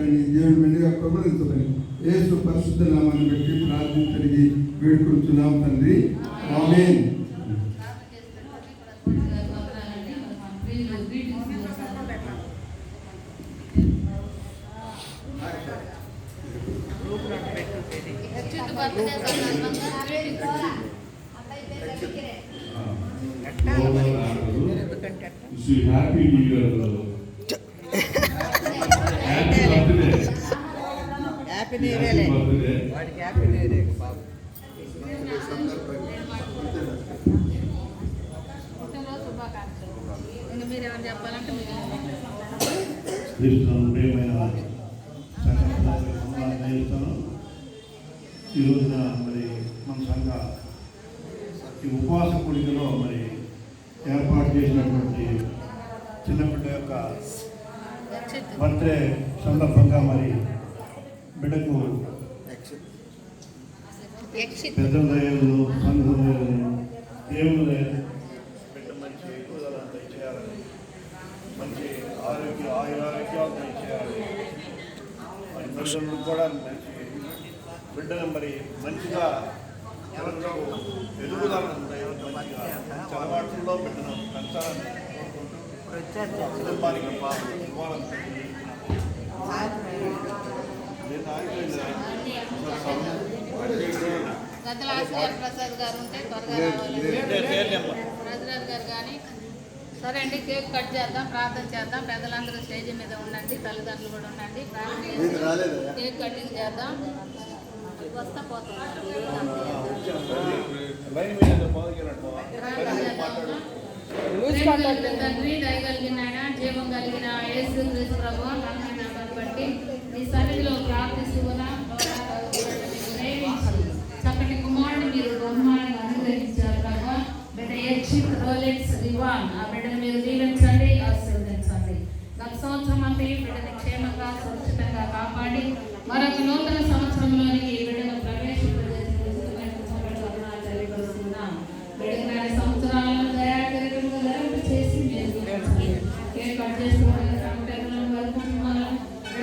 దీవించండి. దేవుడు మెండుగా కృపణించమని యేసు పరిశుద్ధ నామాన్ని బట్టి ప్రార్థించడానికి వేడుకుంటున్నాం తండ్రి. ఆమేన్. Happy new year, happy new year, వాడికి హ్యాపీ న్యూ ఇయర్ బాబు. ఈ రోజున మరి మన సంఘ ఈ ఉపవాస కూడికలో మరి ఏర్పాటు చేసినటువంటి చిన్నపిల్ల యొక్క బర్త్డే సందర్భంగా మరి బిడ్డకు పెద్ద దయలు, సంఘ దయలు, దేవుని దయలు బిడ్డ మంచి ఎదుగుదల దయచేయాలని, మంచి ఆరోగ్యాలు దయచేయాలి. మరి బిడ్డలు కూడా మంచి బిడ్డను మరి మంచిగా ఎదుగుదలను మంచిగా అలవాట్లలో బిడ్డను పెంచాలని కుటుంబానికి ప్రసాద్ గారు ఉంటే రాజరాజు గారు కానీ సరే అండి. కేక్ కట్ చేద్దాం, ప్రార్థన చేద్దాం. పెద్దలందరూ స్టేజ్ మీద ఉండండి, తల్లిదండ్రులు కూడా ఉండండి. కేక్ కటింగ్ చేద్దాం. వస్తా పోతాం. తండ్రి దయగలిగిన జీవం కలిగిన యేసు క్రీస్తు ప్రభువా, బట్టి మీ సన్నిధిలో ప్రార్థిస్తున్నా చక్కటి కుమారుడు మీరు బహుమానం అనుగ్రహించారు ప్రభువా. బిడ్డ యక్షిత్ రోలెక్స్ దివాన్ ఆ బిడ్డను మీరు దీవించండి, ఆశీర్వదించండి. గత సంవత్సరం అంతా ఈ బిడ్డని క్షేమంగా సురక్షితంగా కాపాడి మరొక నూతన సంవత్సరంలోనికి ఈ బిడ్డను తెలియపరుస్తున్నాం. బిడ్డ సంవత్సరాలను దయాకరంగా చేసి మీరు కేక్ కట్ చేసుకోవడానికి వరకుంటున్నాను.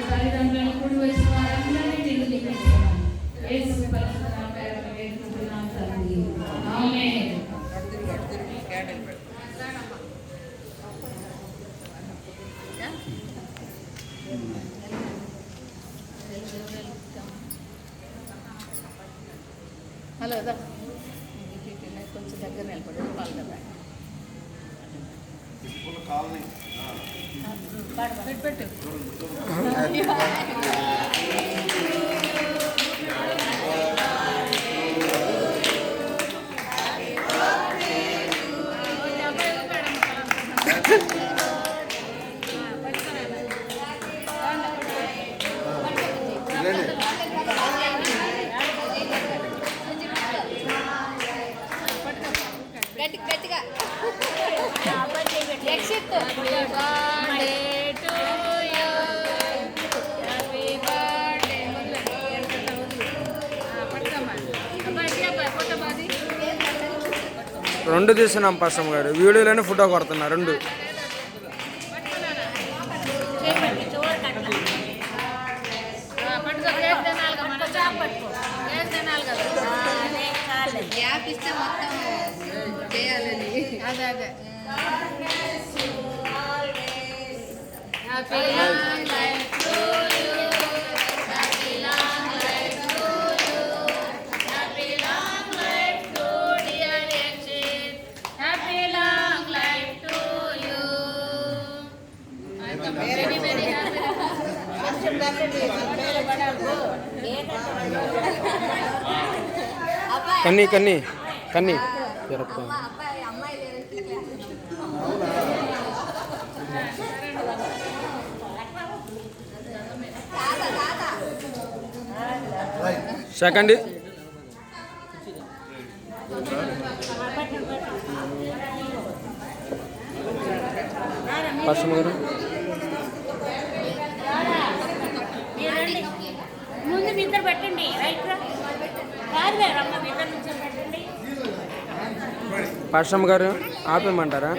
తల్లిదండ్రులను కూడి వచ్చిన వారందరినీ నేను దీవించాను. యేసు పరిశుద్ధ నామమున వేడుకుంటున్నాం తండ్రి. ఆమేన్. హలో కొంచెం దగ్గర నిలబడి వాళ్ళు కదా పెట్టు. గట్టిగా రెండు తీస్తున్నాం పాస్టర్ గారు, వీడియోలోనే ఫోటో కొడుతున్నా రెండు. గ్యాప్ ఇస్తే మొత్తం చేయాలని అదే happy long life to you, happy long life to you, happy long life to dear Yakshit, happy long life to you. Very very happy. కన్నీ కన్నీ కన్నీ సెకండ్ ఫస్ట్ గారు ముందు ఇద్దరు పెట్టండి. రైట్ పాశ్రమ గారు ఆపేయమంటారా?